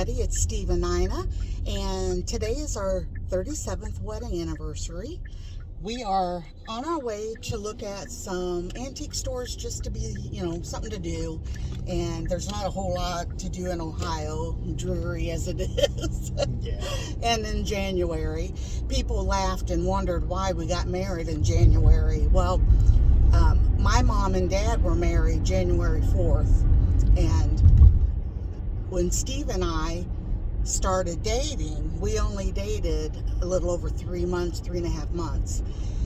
everybody. It's Steve and Nina, and today is our 37th wedding anniversary. We are on our way to look at some antique stores just to be, something to do. And there's not a whole lot to do in Ohio, dreary as it is. Yeah. And in January, people laughed and wondered why we got married in January. Well, my mom and dad were married January 4th, and when Steve and I started dating, we only dated a little over 3 months, 3.5 months,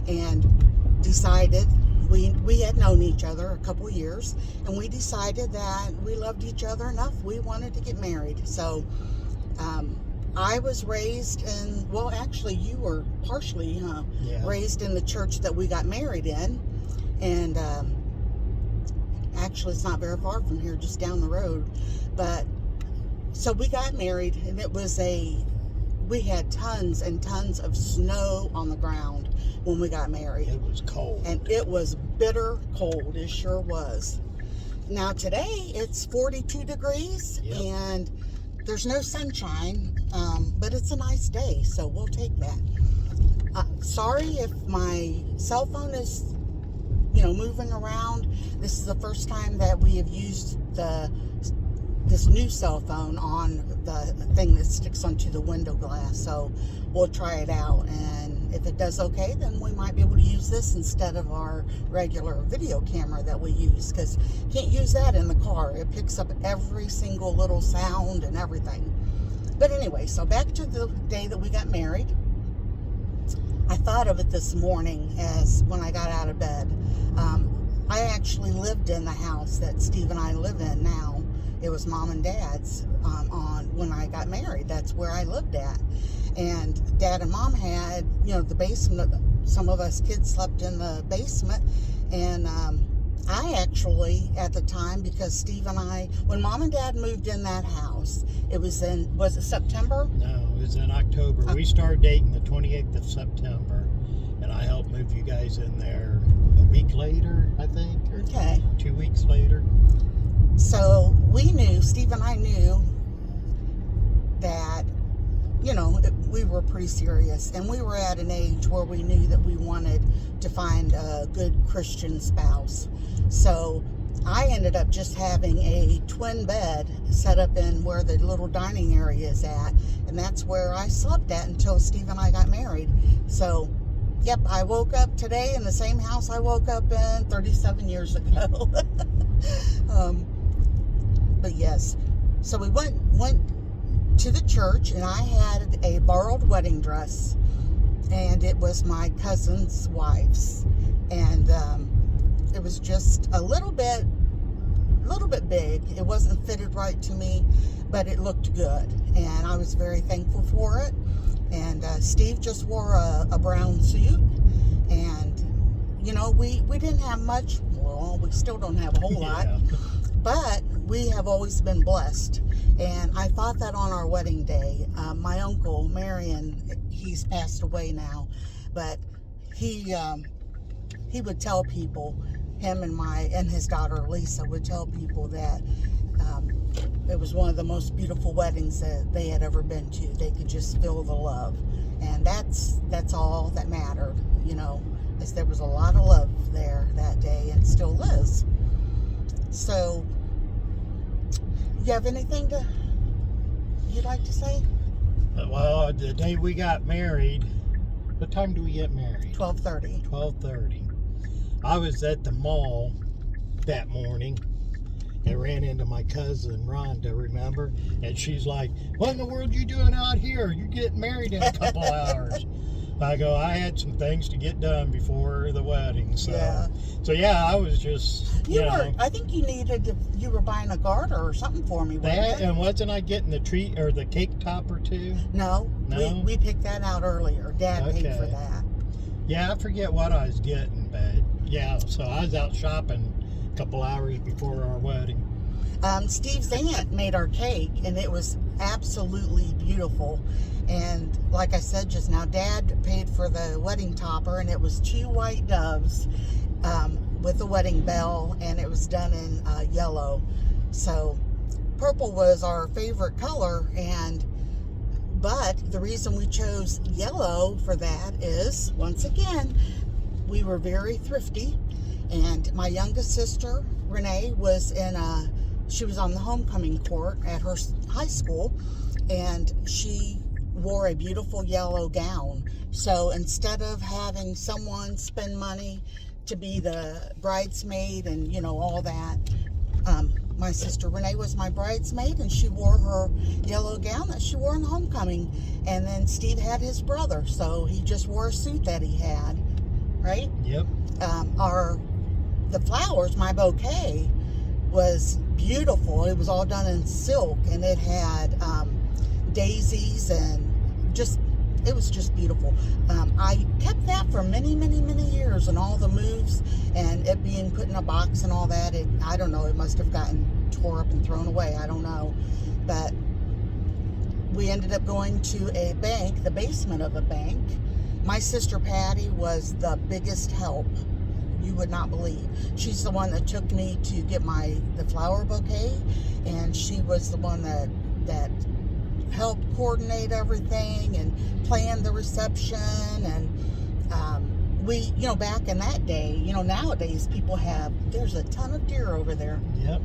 and decided we had known each other a couple years, and we decided that we loved each other enough. We wanted to get married. So I was raised in, well, actually you were partially raised in the church that we got married in, and actually it's not very far from here, just down the road. But so we got married, and we had tons and tons of snow on the ground when we got married. It was cold. And it was bitter cold. It sure was. Now today it's 42 degrees, Yep. and there's no sunshine, but it's a nice day, so we'll take that. Sorry if my cell phone is, moving around. This is the first time that we have used this new cell phone on the thing that sticks onto the window glass, so we'll try it out, and if it does okay, then we might be able to use this instead of our regular video camera that we use, because you can't use that in the car. It picks up every single little sound and everything. But anyway, so back to the day that we got married. I thought of it this morning as when I got out of bed. I actually lived in the house that Steve and I live in now. It was Mom and Dad's when I got married. That's where I lived at. And Dad and Mom had, the basement. Some of us kids slept in the basement. And I actually, at the time, because Steve and I, when Mom and Dad moved in that house, was it September? No, it was in October. We started dating the 28th of September, and I helped move you guys in there a week later, I think, or Okay. 2 weeks later. So Steve and I knew that, we were pretty serious, and we were at an age where we knew that we wanted to find a good Christian spouse. So I ended up just having a twin bed set up in where the little dining area is at, and that's where I slept at until Steve and I got married. So, yep, I woke up today in the same house I woke up in 37 years ago. But yes, so we went to the church, and I had a borrowed wedding dress, and it was my cousin's wife's, and it was just a little bit big. It wasn't fitted right to me, but it looked good, and I was very thankful for it. And Steve just wore a brown suit, and we didn't have much. Well, we still don't have a whole lot. Yeah. But we have always been blessed. And I thought that on our wedding day, my uncle, Marion, he's passed away now, but he would tell people, him and his daughter Lisa would tell people that it was one of the most beautiful weddings that they had ever been to. They could just feel the love. And that's all that mattered, as there was a lot of love there that day, and still is. So, you have anything you'd like to say? Well, the day we got married, what time do we get married? 12:30. 12:30. I was at the mall that morning and ran into my cousin Rhonda, remember? And she's like, "What in the world are you doing out here? You're getting married in a couple hours." I go, "I had some things to get done before the wedding." So yeah, I was just, I think you were buying a garter or something for me, that, and wasn't I getting the treat or the cake topper too? No? We picked that out earlier. Dad paid for that. Yeah, I forget what I was getting, but yeah, so I was out shopping a couple hours before our wedding. Steve's aunt made our cake, and it was absolutely beautiful. And like I said just now, Dad paid for the wedding topper, and it was 2 white doves with a wedding bell, and it was done in yellow. So purple was our favorite color, but the reason we chose yellow for that is, once again, we were very thrifty, and my youngest sister, Renee, she was on the homecoming court at her high school, and she wore a beautiful yellow gown. So instead of having someone spend money to be the bridesmaid and, all that, my sister Renee was my bridesmaid, and she wore her yellow gown that she wore in homecoming. And then Steve had his brother, so he just wore a suit that he had, right? Yep. The flowers, my bouquet, was beautiful. It was all done in silk, and it had daisies, and it was just beautiful. I kept that for many, many, many years, and all the moves and it being put in a box and all that, I don't know, it must have gotten tore up and thrown away. I don't know. But we ended up going to a bank, the basement of a bank. My sister Patty was the biggest help. You would not believe. She's the one that took me to get the flower bouquet, and she was the one that helped coordinate everything and plan the reception. And we, back in that day, nowadays there's a ton of deer over there. Yep.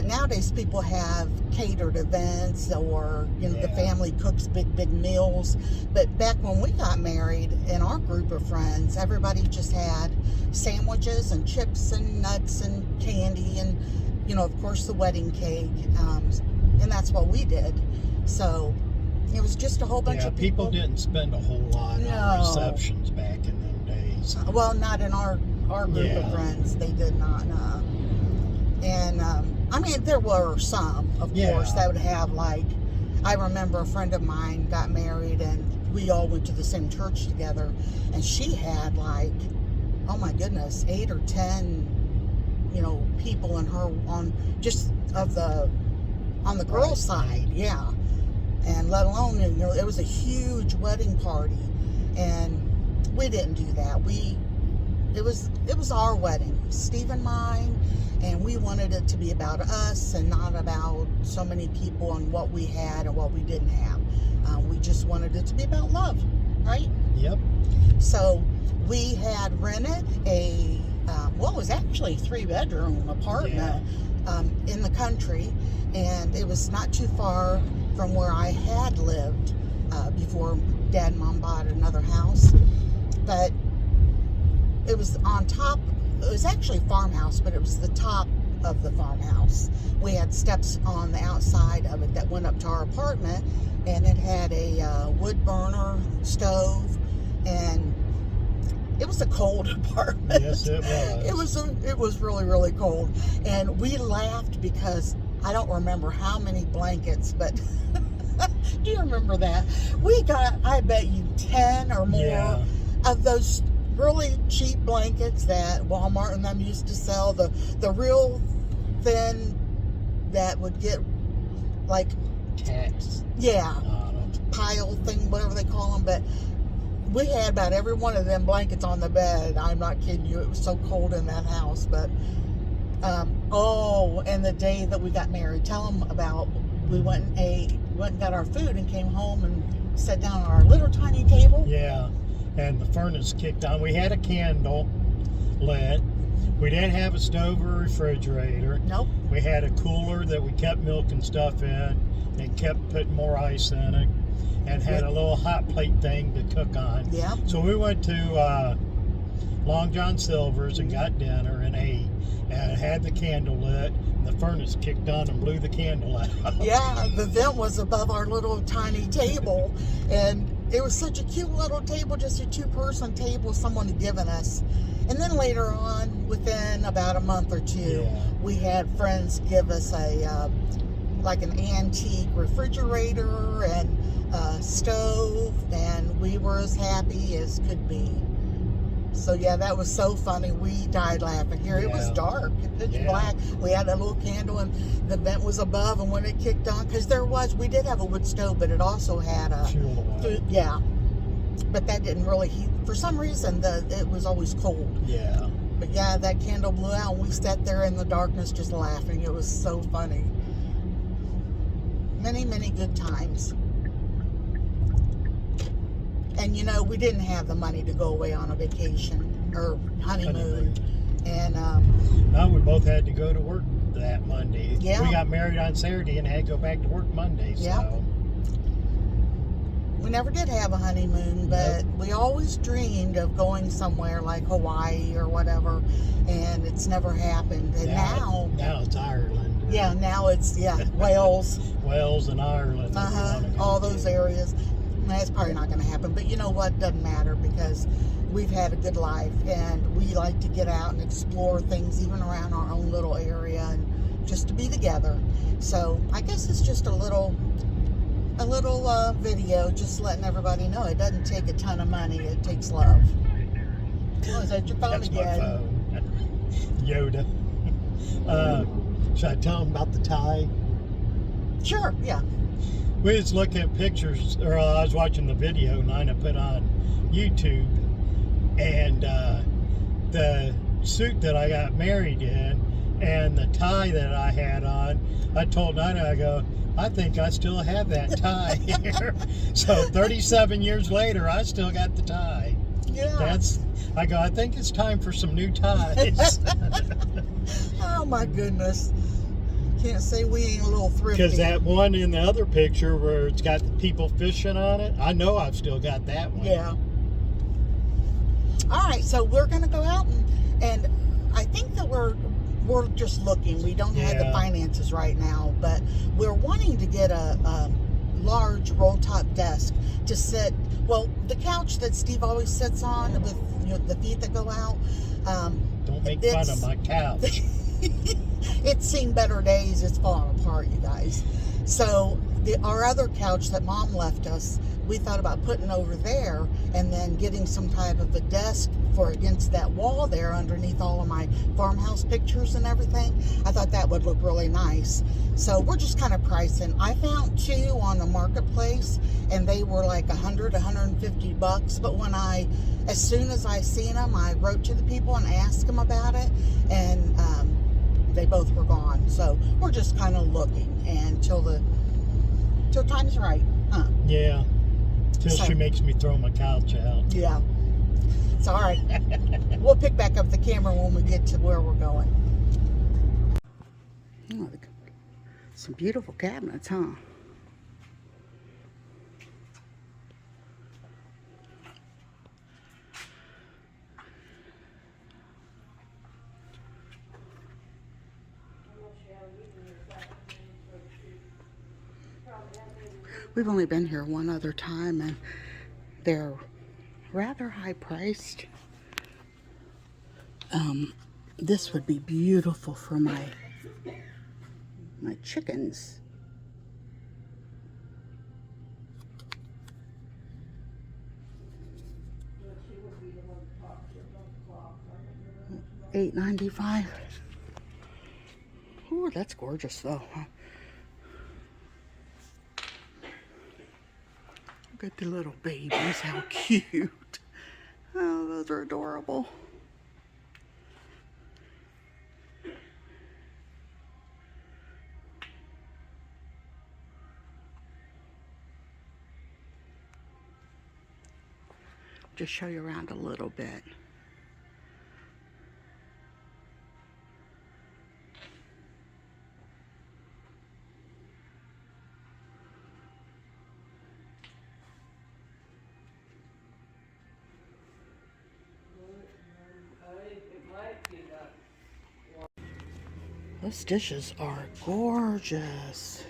Nowadays people have catered events, or the family cooks big meals. But back when we got married, in our group of friends, everybody just had sandwiches and chips and nuts and candy, and of course the wedding cake, and that's what we did. So it was just a whole bunch of people. Didn't spend a whole lot on receptions back in them days. Well, not in our group of friends. They did not. And there were some, of course, that would have, I remember a friend of mine got married, and we all went to the same church together, and she had oh my goodness, 8 or 10, people in her on the girls' side, and let alone, it was a huge wedding party, and we didn't do that. It was our wedding, Steve and mine, and we wanted it to be about us and not about so many people and what we had and what we didn't have. We just wanted it to be about love, right? Yep. So we had rented it was actually a 3-bedroom apartment in the country, and it was not too far from where I had lived before Dad and Mom bought another house. But it was on top. It was actually a farmhouse, but it was the top of the farmhouse. We had steps on the outside of it that went up to our apartment, and it had a wood burner stove, and it was a cold apartment. Yes, it was. It was really, really cold, and we laughed because I don't remember how many blankets, but do you remember that? We got, I bet you, 10 or more of those really cheap blankets that Walmart and them used to sell, the real thin that would get cats. Pile thing, whatever they call them. But we had about every one of them blankets on the bed. I'm not kidding you. It was so cold in that house. But and the day that we got married, tell them about. We went and got our food and came home and sat down on our little tiny table. Yeah. And the furnace kicked on. We had a candle lit. We didn't have a stove or refrigerator. Nope. We had a cooler that we kept milk and stuff in and kept putting more ice in it, and had a little hot plate thing to cook on. Yeah. So we went to Long John Silver's and got dinner and ate, and had the candle lit. And the furnace kicked on and blew the candle out. Yeah, the vent was above our little tiny table, and it was such a cute little table, just a 2-person table someone had given us. And then later on, within about a month or two, we had friends give us an antique refrigerator and a stove, and we were as happy as could be. So yeah, that was so funny. We died laughing here. It was dark, pitch black. We had a little candle, and the vent was above, and when it kicked on, because we did have a wood stove, but it also had a food, but that didn't really heat. For some reason, it was always cold. Yeah. But yeah, that candle blew out, and we sat there in the darkness just laughing. It was so funny. Many, many good times. And you know, we didn't have the money to go away on a vacation or honeymoon. And no, we both had to go to work that Monday. Yeah. We got married on Saturday and had to go back to work Monday. Yeah. So we never did have a honeymoon, but Nope. we always dreamed of going somewhere like Hawaii or whatever, and it's never happened. And now it's Ireland. yeah, now it's Wales, Wales and Ireland. that we wanna go all to. those areas. That's probably not going to happen, but you know what? Doesn't matter, because we've had a good life, and we like to get out and explore things, even around our own little area, and just to be together. So I guess it's just a little video, just letting everybody know it doesn't take a ton of money. It takes love. Oh, is that your phone That's again? my phone. Yoda. Should I tell them about the tie? Sure. Yeah. We was looking at pictures, or I was watching the video Nina put on YouTube, and the suit that I got married in and the tie that I had on, I told Nina, I go, I think I still have that tie here. So 37 years later, I still got the tie. Yeah. I think it's time for some new ties. Oh my goodness. Can't say we ain't a little thrifty. Because that one in the other picture where it's got the people fishing on it, I know I've still got that one. Yeah. All right, so we're going to go out, and I think that we're just looking. We don't have the Yeah. finances right now, but we're wanting to get a large roll-top desk to sit. Well, the couch that Steve always sits on with the feet that go out. Don't make fun of my couch. It's seen better days. It's falling apart, you guys. So our other couch that Mom left us, we thought about putting over there, and then getting some type of a desk for against that wall there underneath all of my farmhouse pictures and everything. I thought that would look really nice. So we're just kind of pricing. I found two on the marketplace, and they were like $100-$150. But as soon as I seen them, I wrote to the people and asked them about it, and they both were gone. So we're just kind of looking, and till time's right, huh? Yeah. Till she makes me throw my couch out. Yeah. It's all right. We'll pick back up the camera when we get to where we're going. Oh, some beautiful cabinets, huh? We've only been here one other time, and they're rather high priced. This would be beautiful for my chickens. $8.95. Ooh, that's gorgeous though. Look at the little babies, how cute. Oh, those are adorable. Just show you around a little bit. Those dishes are gorgeous.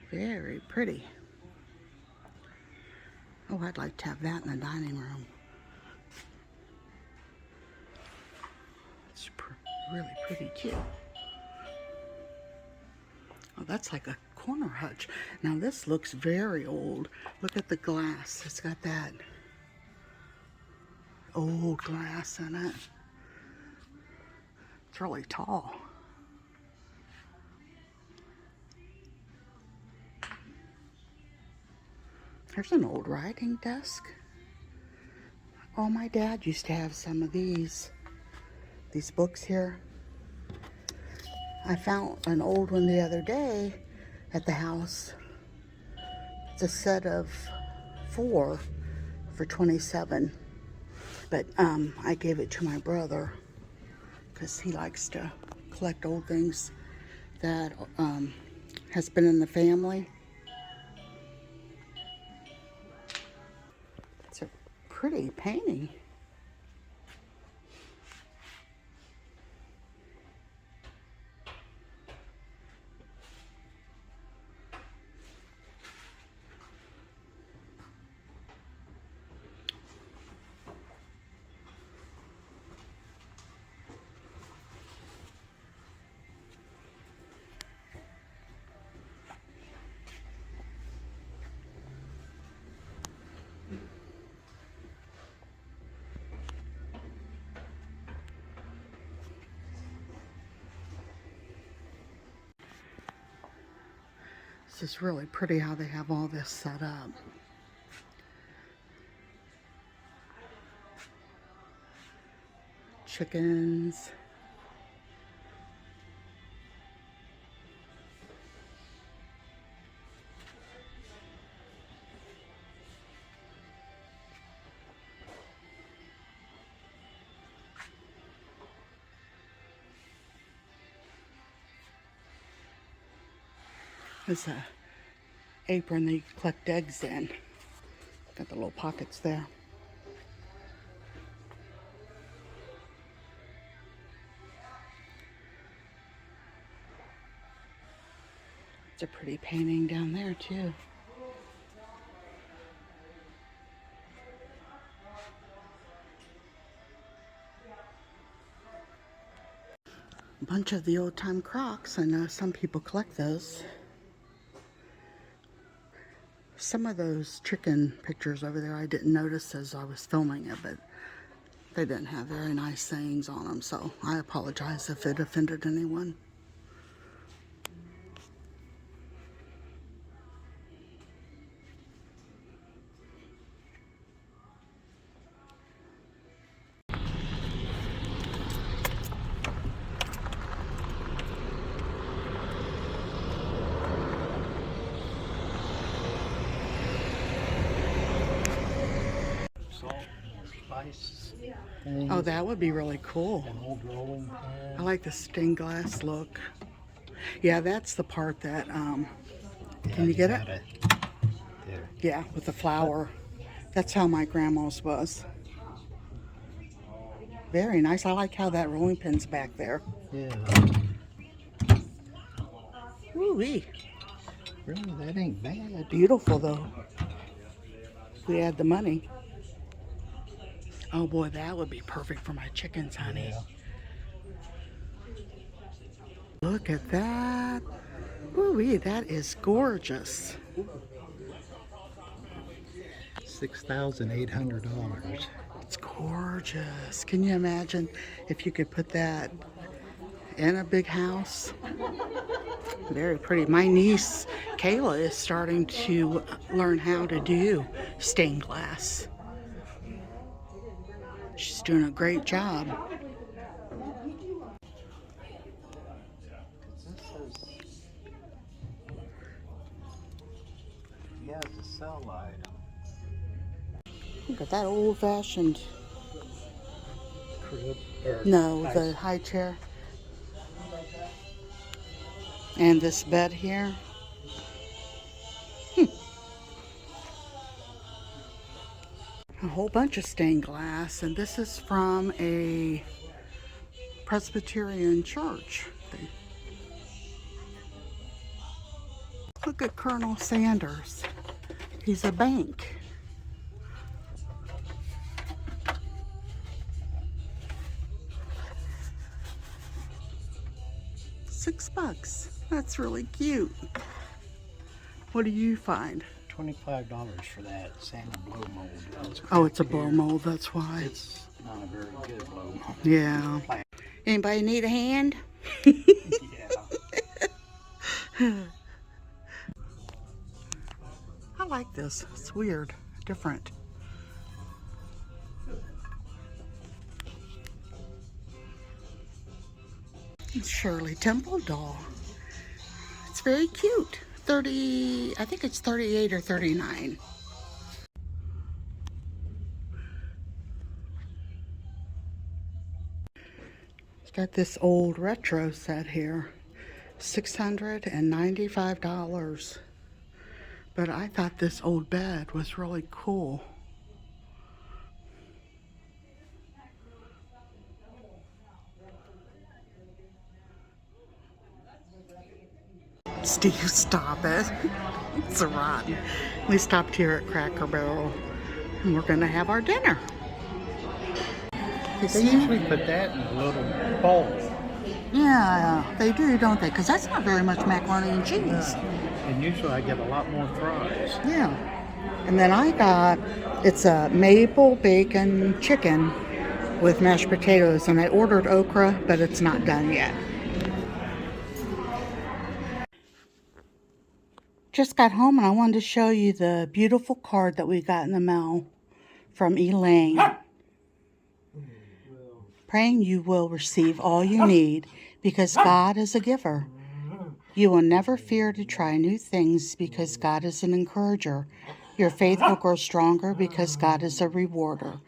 Very pretty. Oh, I'd like to have that in the dining room. It's really pretty too. Oh, that's like a corner hutch. Now this looks very old. Look at the glass. It's got that old glass in it. It's really tall. There's an old writing desk. Oh, my dad used to have some of these books here. I found an old one the other day at the house. It's a set of 4 for $27. But I gave it to my brother because he likes to collect old things that has been in the family. It's a pretty painting. This is really pretty how they have all this set up. Chickens. There's a apron that you can collect eggs in. Got the little pockets there. It's a pretty painting down there too. A bunch of the old-time Crocs. I know some people collect those. Some of those chicken pictures over there I didn't notice as I was filming it, but they didn't have very nice sayings on them, so I apologize if it offended anyone. Salt or spice. Oh, that would be really cool. An old rolling pin. I like the stained glass look. Yeah, that's the part that, can you get it? There. Yeah, with the flower. That's how my grandma's was. Very nice. I like how that rolling pin's back there. Yeah. Woo-wee. Really, that ain't bad. Beautiful, though. If we had the money. Oh, boy, that would be perfect for my chickens, honey. Yeah. Look at that. Woo-wee, that is gorgeous. $6,800. It's gorgeous. Can you imagine if you could put that in a big house? Very pretty. My niece, Kayla, is starting to learn how to do stained glass. She's doing a great job. He has a sell item. Look at that old-fashioned. Crib. No, the high chair. And this bed here. A whole bunch of stained glass, and this is from a Presbyterian church. Look at Colonel Sanders. He's a bank. $6. That's really cute. What do you find? $25 for that Santa blow mold. Oh, it's a blow mold, that's why. It's not a very good blow mold. Yeah. Anybody need a hand? Yeah. I like this. It's weird, different. Shirley Temple doll. It's very cute. 30, I think it's 38 or 39. It's got this old retro set here. $695. But I thought this old bed was really cool. Steve, stop it. It's rotten. We stopped here at Cracker Barrel and we're gonna have our dinner. They usually put that in a little bowl. Yeah, they do, don't they? Because that's not very much macaroni and cheese. And usually I get a lot more fries. Yeah. And then I got, it's a maple bacon chicken with mashed potatoes, and I ordered okra, but it's not done yet. Just got home and I wanted to show you the beautiful card that we got in the mail from Elaine. Praying you will receive all you need because God is a giver. You will never fear to try new things because God is an encourager. Your faith will grow stronger because God is a rewarder.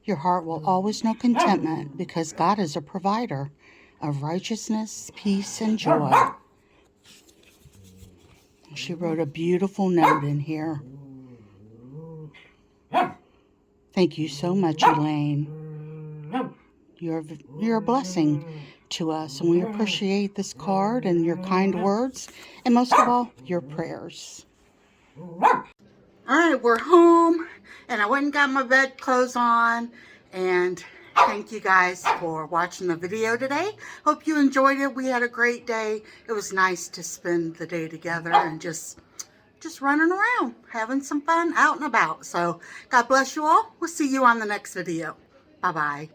Your heart will always know contentment because God is a provider of righteousness, peace, and joy. She wrote a beautiful note in here. Thank you so much, Elaine. You're a blessing to us, and we appreciate this card and your kind words, and most of all, your prayers. All right, we're home, and I went and got my bedclothes on, and thank you guys for watching the video today. Hope you enjoyed it. We had a great day. It was nice to spend the day together and just running around, having some fun out and about. So God bless you all. We'll see you on the next video. Bye-bye.